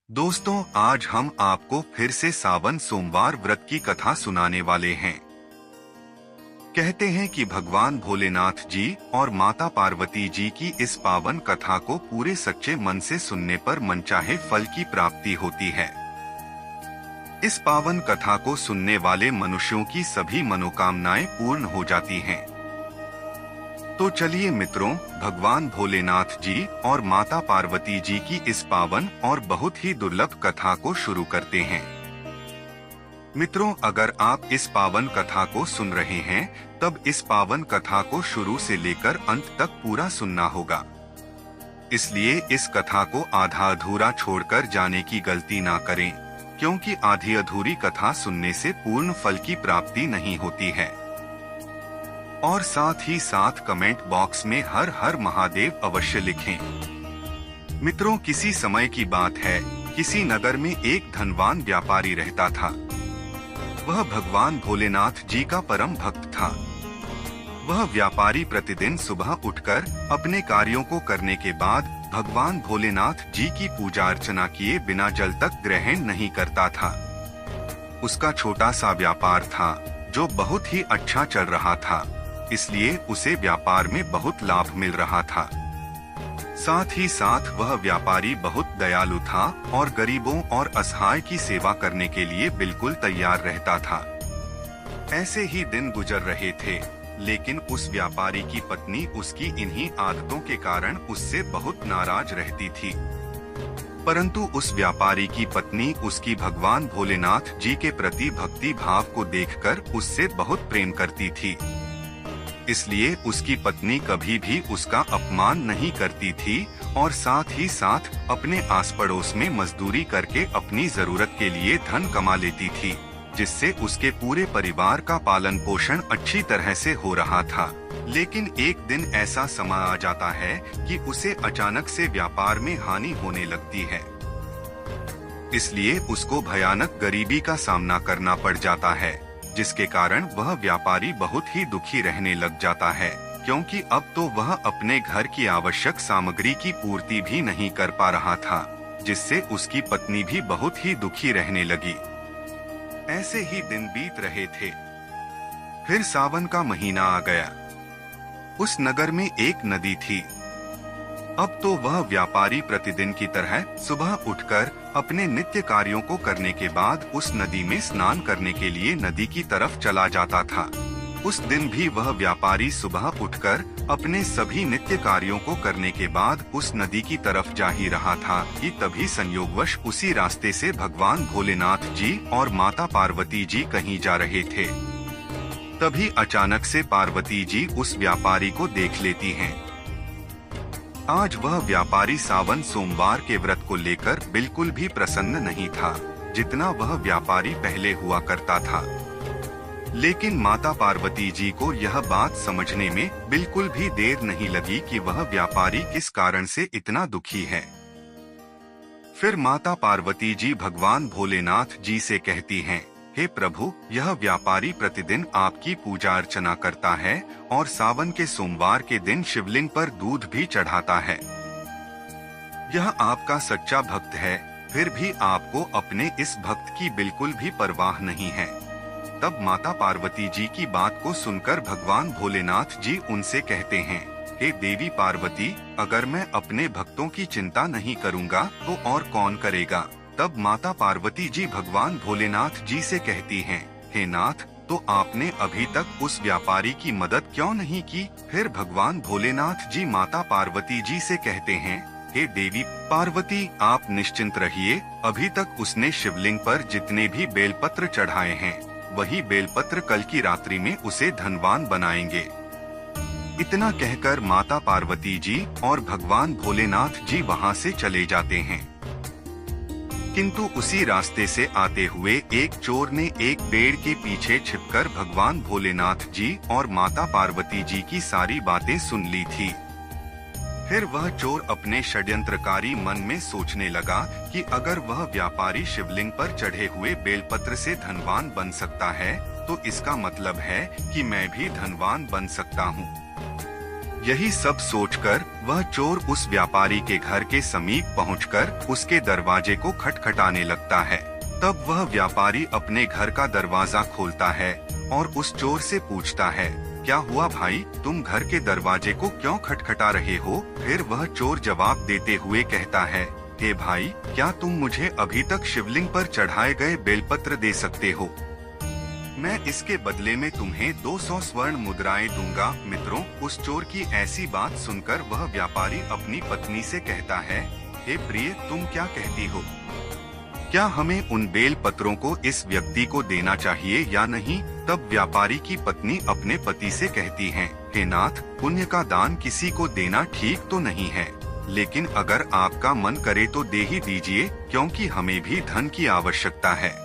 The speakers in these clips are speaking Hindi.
दोस्तों, आज हम आपको फिर से सावन सोमवार व्रत की कथा सुनाने वाले हैं। कहते हैं कि भगवान भोलेनाथ जी और माता पार्वती जी की इस पावन कथा को पूरे सच्चे मन से सुनने पर मनचाहे फल की प्राप्ति होती है। इस पावन कथा को सुनने वाले मनुष्यों की सभी मनोकामनाएं पूर्ण हो जाती हैं। तो चलिए मित्रों, भगवान भोलेनाथ जी और माता पार्वती जी की इस पावन और बहुत ही दुर्लभ कथा को शुरू करते हैं। मित्रों, अगर आप इस पावन कथा को सुन रहे हैं, तब इस पावन कथा को शुरू से लेकर अंत तक पूरा सुनना होगा। इसलिए इस कथा को आधा अधूरा छोड़कर जाने की गलती ना करें, क्योंकि आधी अधूरी कथा सुनने से पूर्ण फल की प्राप्ति नहीं होती है। और साथ ही साथ कमेंट बॉक्स में हर हर महादेव अवश्य लिखें। मित्रों, किसी समय की बात है, किसी नगर में एक धनवान व्यापारी रहता था। वह भगवान भोलेनाथ जी का परम भक्त था। वह व्यापारी प्रतिदिन सुबह उठकर अपने कार्यों को करने के बाद भगवान भोलेनाथ जी की पूजा अर्चना किए बिना जल तक ग्रहण नहीं करता था। उसका छोटा सा व्यापार था जो बहुत ही अच्छा चल रहा था, इसलिए उसे व्यापार में बहुत लाभ मिल रहा था। साथ ही साथ वह व्यापारी बहुत दयालु था और गरीबों और असहाय की सेवा करने के लिए बिल्कुल तैयार रहता था। ऐसे ही दिन गुजर रहे थे, लेकिन उस व्यापारी की पत्नी उसकी इन्हीं आदतों के कारण उससे बहुत नाराज रहती थी। परंतु उस व्यापारी की पत्नी उसकी भगवान भोलेनाथ जी के प्रति भक्ति भाव को देखकर उससे बहुत प्रेम करती थी। इसलिए उसकी पत्नी कभी भी उसका अपमान नहीं करती थी और साथ ही साथ अपने आस पड़ोस में मजदूरी करके अपनी जरूरत के लिए धन कमा लेती थी, जिससे उसके पूरे परिवार का पालन पोषण अच्छी तरह से हो रहा था। लेकिन एक दिन ऐसा समय आ जाता है कि उसे अचानक से व्यापार में हानि होने लगती है। इसलिए उसको भयानक गरीबी का सामना करना पड़ जाता है, जिसके कारण वह व्यापारी बहुत ही दुखी रहने लग जाता है, क्योंकि अब तो वह अपने घर की आवश्यक सामग्री की पूर्ति भी नहीं कर पा रहा था, जिससे उसकी पत्नी भी बहुत ही दुखी रहने लगी। ऐसे ही दिन बीत रहे थे। फिर सावन का महीना आ गया। उस नगर में एक नदी थी। अब तो वह व्यापारी प्रतिदिन की तरह सुबह उठकर अपने नित्य कार्यों को करने के बाद उस नदी में स्नान करने के लिए नदी की तरफ चला जाता था। उस दिन भी वह व्यापारी सुबह उठकर अपने सभी नित्य कार्यों को करने के बाद उस नदी की तरफ जा ही रहा था कि तभी संयोगवश उसी रास्ते से भगवान भोलेनाथ जी और माता पार्वती जी कहीं जा रहे थे। तभी अचानक से पार्वती जी उस व्यापारी को देख लेती हैं। आज वह व्यापारी सावन सोमवार के व्रत को लेकर बिल्कुल भी प्रसन्न नहीं था, जितना वह व्यापारी पहले हुआ करता था। लेकिन माता पार्वती जी को यह बात समझने में बिल्कुल भी देर नहीं लगी कि वह व्यापारी किस कारण से इतना दुखी है। फिर माता पार्वती जी भगवान भोलेनाथ जी से कहती हैं, हे प्रभु, यह व्यापारी प्रतिदिन आपकी पूजा अर्चना करता है और सावन के सोमवार के दिन शिवलिंग पर दूध भी चढ़ाता है। यह आपका सच्चा भक्त है, फिर भी आपको अपने इस भक्त की बिल्कुल भी परवाह नहीं है। तब माता पार्वती जी की बात को सुनकर भगवान भोलेनाथ जी उनसे कहते हैं, हे देवी पार्वती, अगर मैं अपने भक्तों की चिंता नहीं करूँगा तो और कौन करेगा। तब माता पार्वती जी भगवान भोलेनाथ जी से कहती हैं, हे नाथ, तो आपने अभी तक उस व्यापारी की मदद क्यों नहीं की। फिर भगवान भोलेनाथ जी माता पार्वती जी से कहते हैं, हे देवी पार्वती, आप निश्चिंत रहिए, अभी तक उसने शिवलिंग पर जितने भी बेलपत्र चढ़ाए हैं, वही बेलपत्र कल की रात्रि में उसे धनवान बनाएंगे। इतना कहकर माता पार्वती जी और भगवान भोलेनाथ जी वहाँ से चले जाते हैं। किंतु उसी रास्ते से आते हुए एक चोर ने एक पेड़ के पीछे छिपकर भगवान भोलेनाथ जी और माता पार्वती जी की सारी बातें सुन ली थी। फिर वह चोर अपने षड्यंत्रकारी मन में सोचने लगा कि अगर वह व्यापारी शिवलिंग पर चढ़े हुए बेलपत्र से धनवान बन सकता है, तो इसका मतलब है कि मैं भी धनवान बन सकता हूँ। यही सब सोचकर वह चोर उस व्यापारी के घर के समीप पहुंचकर उसके दरवाजे को खटखटाने लगता है। तब वह व्यापारी अपने घर का दरवाजा खोलता है और उस चोर से पूछता है, क्या हुआ भाई, तुम घर के दरवाजे को क्यों खटखटा रहे हो? फिर वह चोर जवाब देते हुए कहता है, हे भाई, क्या तुम मुझे अभी तक शिवलिंग पर चढ़ाए गए बेलपत्र दे सकते हो? मैं इसके बदले में तुम्हें 200 स्वर्ण मुद्राएं दूंगा। मित्रों, उस चोर की ऐसी बात सुनकर वह व्यापारी अपनी पत्नी से कहता है, हे प्रिय, तुम क्या कहती हो? क्या हमें उन बेल पत्रों को इस व्यक्ति को देना चाहिए या नहीं? तब व्यापारी की पत्नी अपने पति से कहती है, हे नाथ, पुण्य का दान किसी को देना ठीक तो नहीं है, लेकिन अगर आपका मन करे तो दे ही दीजिए, क्योंकि हमें भी धन की आवश्यकता है।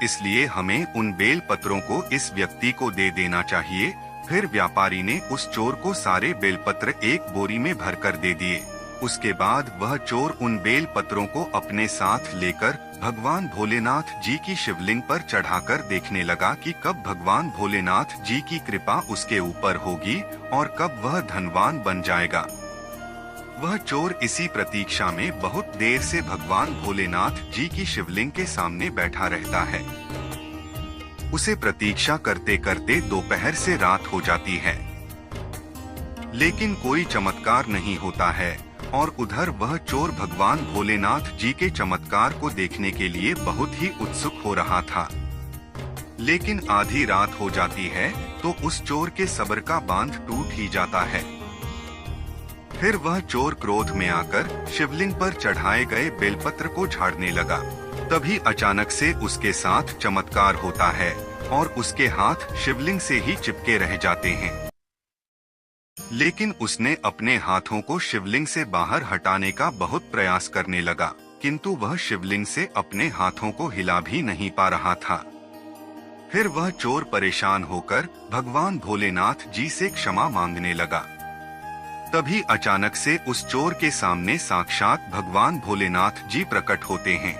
इसलिए हमें उन बेल पत्रों को इस व्यक्ति को दे देना चाहिए। फिर व्यापारी ने उस चोर को सारे बेलपत्र एक बोरी में भरकर दे दिए। उसके बाद वह चोर उन बेल पत्रों को अपने साथ लेकर भगवान भोलेनाथ जी की शिवलिंग पर चढ़ाकर देखने लगा कि कब भगवान भोलेनाथ जी की कृपा उसके ऊपर होगी और कब वह धनवान बन जाएगा। वह चोर इसी प्रतीक्षा में बहुत देर से भगवान भोलेनाथ जी की शिवलिंग के सामने बैठा रहता है। उसे प्रतीक्षा करते करते दोपहर से रात हो जाती है, लेकिन कोई चमत्कार नहीं होता है और उधर वह चोर भगवान भोलेनाथ जी के चमत्कार को देखने के लिए बहुत ही उत्सुक हो रहा था। लेकिन आधी रात हो जाती है तो उस चोर के सब्र का बांध टूट ही जाता है। फिर वह चोर क्रोध में आकर शिवलिंग पर चढ़ाए गए बेलपत्र को झाड़ने लगा। तभी अचानक से उसके साथ चमत्कार होता है और उसके हाथ शिवलिंग से ही चिपके रह जाते हैं। लेकिन उसने अपने हाथों को शिवलिंग से बाहर हटाने का बहुत प्रयास करने लगा, किंतु वह शिवलिंग से अपने हाथों को हिला भी नहीं पा रहा था। फिर वह चोर परेशान होकर भगवान भोलेनाथ जी से क्षमा मांगने लगा। तभी अचानक से उस चोर के सामने साक्षात भगवान भोलेनाथ जी प्रकट होते हैं।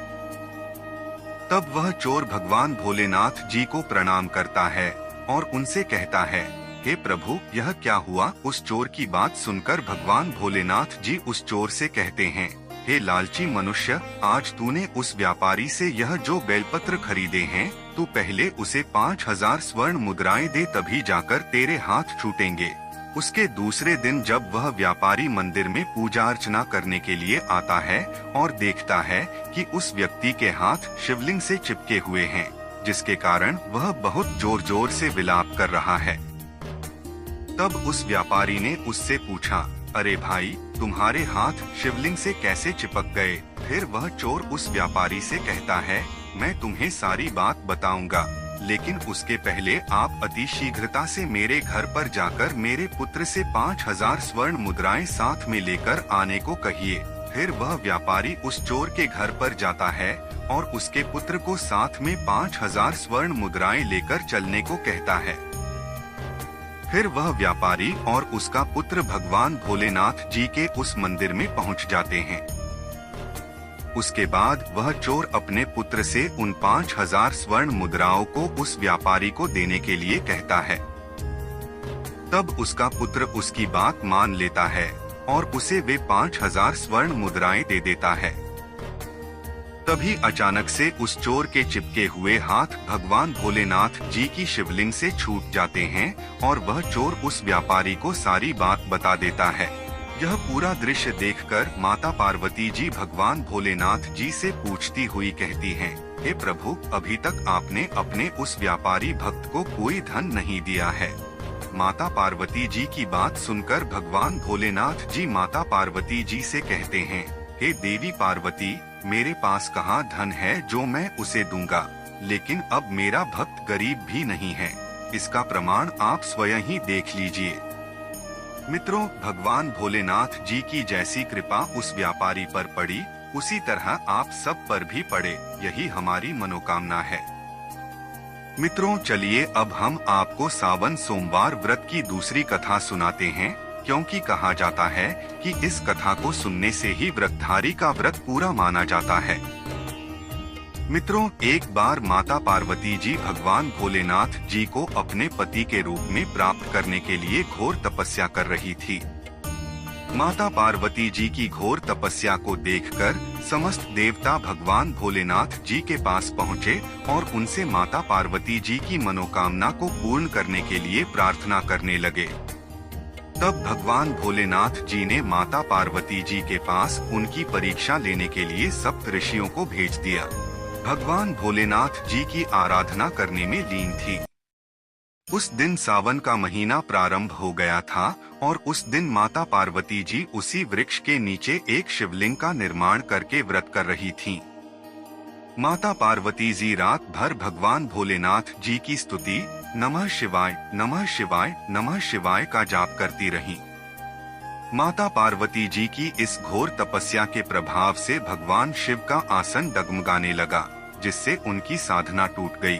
तब वह चोर भगवान भोलेनाथ जी को प्रणाम करता है और उनसे कहता है, हे प्रभु, यह क्या हुआ? उस चोर की बात सुनकर भगवान भोलेनाथ जी उस चोर से कहते हैं, हे लालची मनुष्य, आज तूने उस व्यापारी से यह जो बेलपत्र खरीदे हैं, तू पहले उसे 5000 स्वर्ण मुद्राएं दे, तभी जाकर तेरे हाथ छूटेंगे। उसके दूसरे दिन जब वह व्यापारी मंदिर में पूजा अर्चना करने के लिए आता है और देखता है कि उस व्यक्ति के हाथ शिवलिंग से चिपके हुए हैं, जिसके कारण वह बहुत जोर जोर से विलाप कर रहा है। तब उस व्यापारी ने उससे पूछा, अरे भाई, तुम्हारे हाथ शिवलिंग से कैसे चिपक गए? फिर वह चोर उस व्यापारी से कहता है, मैं तुम्हें सारी बात बताऊंगा, लेकिन उसके पहले आप अति शीघ्रता से मेरे घर पर जाकर मेरे पुत्र से 5000 स्वर्ण मुद्राएं साथ में लेकर आने को कहिए। फिर वह व्यापारी उस चोर के घर पर जाता है और उसके पुत्र को साथ में 5000 स्वर्ण मुद्राएं लेकर चलने को कहता है। फिर वह व्यापारी और उसका पुत्र भगवान भोलेनाथ जी के उस मंदिर में पहुंच जाते हैं। उसके बाद वह चोर अपने पुत्र से उन 5000 स्वर्ण मुद्राओं को उस व्यापारी को देने के लिए कहता है। तब उसका पुत्र उसकी बात मान लेता है और उसे वे 5000 स्वर्ण मुद्राएं दे देता है। तभी अचानक से उस चोर के चिपके हुए हाथ भगवान भोलेनाथ जी की शिवलिंग से छूट जाते हैं और वह चोर उस व्यापारी को सारी बात बता देता है। यह पूरा दृश्य देखकर माता पार्वती जी भगवान भोलेनाथ जी से पूछती हुई कहती हैं, हे प्रभु, अभी तक आपने अपने उस व्यापारी भक्त को कोई धन नहीं दिया है। माता पार्वती जी की बात सुनकर भगवान भोलेनाथ जी माता पार्वती जी से कहते हैं, हे देवी पार्वती, मेरे पास कहाँ धन है जो मैं उसे दूंगा, लेकिन अब मेरा भक्त गरीब भी नहीं है। इसका प्रमाण आप स्वयं ही देख लीजिए। मित्रों, भगवान भोलेनाथ जी की जैसी कृपा उस व्यापारी पर पड़ी, उसी तरह आप सब पर भी पड़े, यही हमारी मनोकामना है। मित्रों, चलिए अब हम आपको सावन सोमवार व्रत की दूसरी कथा सुनाते हैं, क्योंकि कहा जाता है कि इस कथा को सुनने से ही व्रतधारी का व्रत पूरा माना जाता है। मित्रों, एक बार माता पार्वती जी भगवान भोलेनाथ जी को अपने पति के रूप में प्राप्त करने के लिए घोर तपस्या कर रही थी। माता पार्वती जी की घोर तपस्या को देखकर समस्त देवता भगवान भोलेनाथ जी के पास पहुँचे और उनसे माता पार्वती जी की मनोकामना को पूर्ण करने के लिए प्रार्थना करने लगे। तब भगवान भोलेनाथ जी ने माता पार्वती जी के पास उनकी परीक्षा लेने के लिए सप्त ऋषियों को भेज दिया। भगवान भोलेनाथ जी की आराधना करने में लीन थी। उस दिन सावन का महीना प्रारंभ हो गया था और उस दिन माता पार्वती जी उसी वृक्ष के नीचे एक शिवलिंग का निर्माण करके व्रत कर रही थीं। माता पार्वती जी रात भर भगवान भोलेनाथ जी की स्तुति नमः शिवाय नमः शिवाय नमः शिवाय का जाप करती रहीं। माता पार्वती जी की इस घोर तपस्या के प्रभाव से भगवान शिव का आसन डगमगाने लगा, जिससे उनकी साधना टूट गई।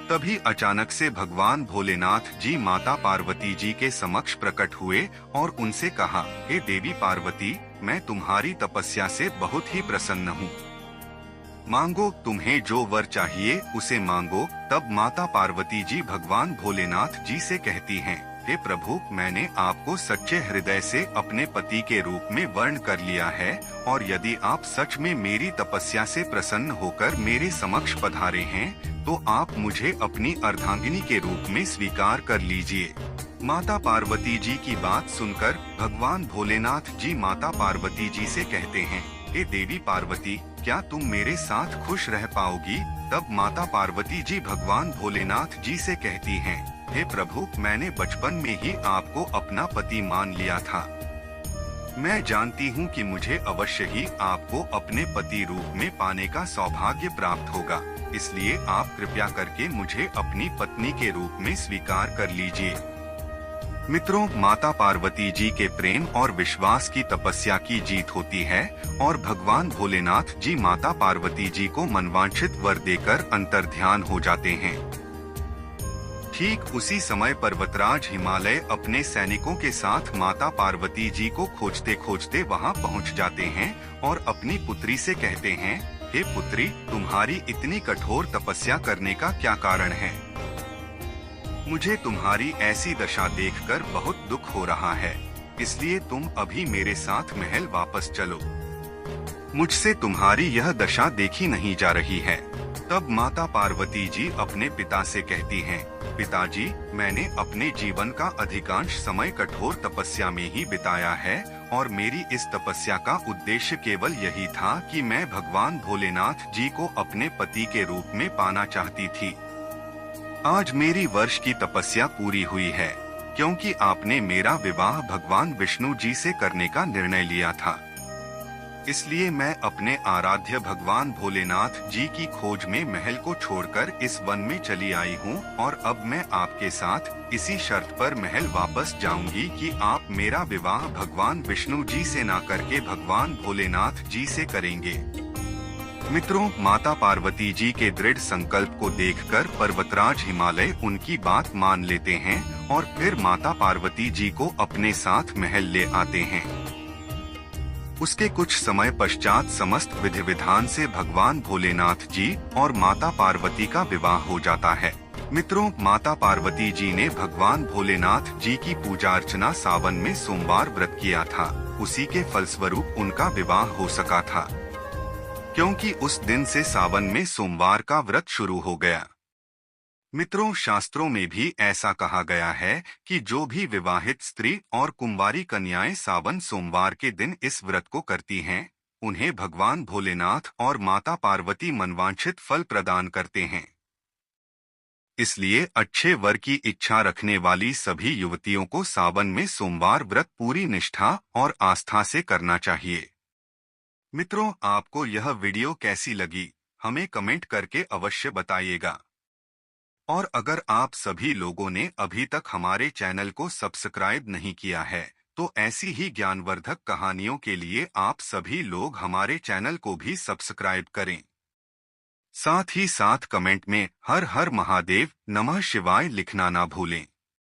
तभी अचानक से भगवान भोलेनाथ जी माता पार्वती जी के समक्ष प्रकट हुए और उनसे कहा, हे देवी पार्वती, मैं तुम्हारी तपस्या से बहुत ही प्रसन्न हूँ। मांगो, तुम्हें जो वर चाहिए उसे मांगो। तब माता पार्वती जी भगवान भोलेनाथ जी से कहती हैं, हे प्रभु, मैंने आपको सच्चे हृदय से अपने पति के रूप में वर्ण कर लिया है और यदि आप सच में मेरी तपस्या से प्रसन्न होकर मेरे समक्ष पधारे हैं तो आप मुझे अपनी अर्धांगिनी के रूप में स्वीकार कर लीजिए। माता पार्वती जी की बात सुनकर भगवान भोलेनाथ जी माता पार्वती जी से कहते हैं, हे देवी पार्वती, क्या तुम मेरे साथ खुश रह पाओगी? तब माता पार्वती जी भगवान भोलेनाथ जी से कहती हैं, हे प्रभु, मैंने बचपन में ही आपको अपना पति मान लिया था। मैं जानती हूँ कि मुझे अवश्य ही आपको अपने पति रूप में पाने का सौभाग्य प्राप्त होगा, इसलिए आप कृपया करके मुझे अपनी पत्नी के रूप में स्वीकार कर लीजिए। मित्रों, माता पार्वती जी के प्रेम और विश्वास की तपस्या की जीत होती है और भगवान भोलेनाथ जी माता पार्वती जी को मनवांछित वर देकर अंतर्ध्यान हो जाते हैं। ठीक उसी समय पर्वतराज हिमालय अपने सैनिकों के साथ माता पार्वती जी को खोजते खोजते वहां पहुंच जाते हैं और अपनी पुत्री से कहते हैं, हे पुत्री, तुम्हारी इतनी कठोर तपस्या करने का क्या कारण है? मुझे तुम्हारी ऐसी दशा देखकर बहुत दुख हो रहा है, इसलिए तुम अभी मेरे साथ महल वापस चलो। मुझसे तुम्हारी यह दशा देखी नहीं जा रही है। तब माता पार्वती जी अपने पिता से कहती हैं, पिताजी, मैंने अपने जीवन का अधिकांश समय कठोर तपस्या में ही बिताया है और मेरी इस तपस्या का उद्देश्य केवल यही था कि मैं भगवान भोलेनाथ जी को अपने पति के रूप में पाना चाहती थी। आज मेरी वर्ष की तपस्या पूरी हुई है, क्योंकि आपने मेरा विवाह भगवान विष्णु जी से करने का निर्णय लिया था। इसलिए मैं अपने आराध्य भगवान भोलेनाथ जी की खोज में महल को छोड़कर इस वन में चली आई हूँ और अब मैं आपके साथ इसी शर्त पर महल वापस जाऊंगी कि आप मेरा विवाह भगवान विष्णु जी से ना करके भगवान भोलेनाथ जी से करेंगे। मित्रों, माता पार्वती जी के दृढ़ संकल्प को देखकर पर्वतराज हिमालय उनकी बात मान लेते हैं और फिर माता पार्वती जी को अपने साथ महल ले आते हैं। उसके कुछ समय पश्चात समस्त विधि विधान से भगवान भोलेनाथ जी और माता पार्वती का विवाह हो जाता है। मित्रों, माता पार्वती जी ने भगवान भोलेनाथ जी की पूजा अर्चना सावन में सोमवार व्रत किया था। उसी के फलस्वरूप उनका विवाह हो सका था, क्योंकि उस दिन से सावन में सोमवार का व्रत शुरू हो गया। मित्रों, शास्त्रों में भी ऐसा कहा गया है कि जो भी विवाहित स्त्री और कुंवारी कन्याएं सावन सोमवार के दिन इस व्रत को करती हैं, उन्हें भगवान भोलेनाथ और माता पार्वती मनवांछित फल प्रदान करते हैं। इसलिए अच्छे वर की इच्छा रखने वाली सभी युवतियों को सावन में सोमवार व्रत पूरी निष्ठा और आस्था से करना चाहिए। मित्रों, आपको यह वीडियो कैसी लगी, हमें कमेंट करके अवश्य बताइएगा। और अगर आप सभी लोगों ने अभी तक हमारे चैनल को सब्सक्राइब नहीं किया है, तो ऐसी ही ज्ञानवर्धक कहानियों के लिए आप सभी लोग हमारे चैनल को भी सब्सक्राइब करें। साथ ही साथ कमेंट में हर हर महादेव, नमः शिवाय लिखना ना भूलें।